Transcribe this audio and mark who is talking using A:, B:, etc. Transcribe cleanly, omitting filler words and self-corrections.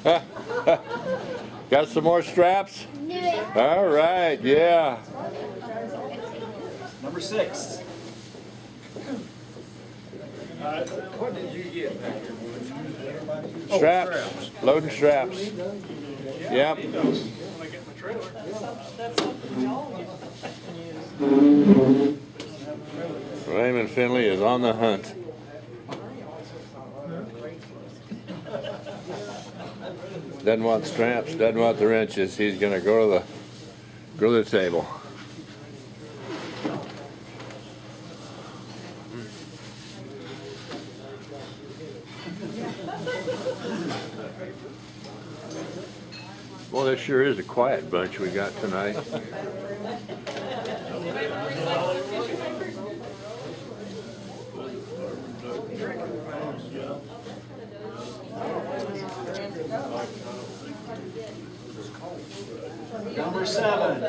A: Got some more straps? All right, yeah.
B: Number 6. What did you get back here?
A: Straps. Loading straps. Yep.
B: When I get my trailer.
A: Raymond Finley is on the hunt. Doesn't want straps, doesn't want the wrenches. He's gonna go to the table. Well, this sure is a quiet bunch we got tonight.
B: Number 7.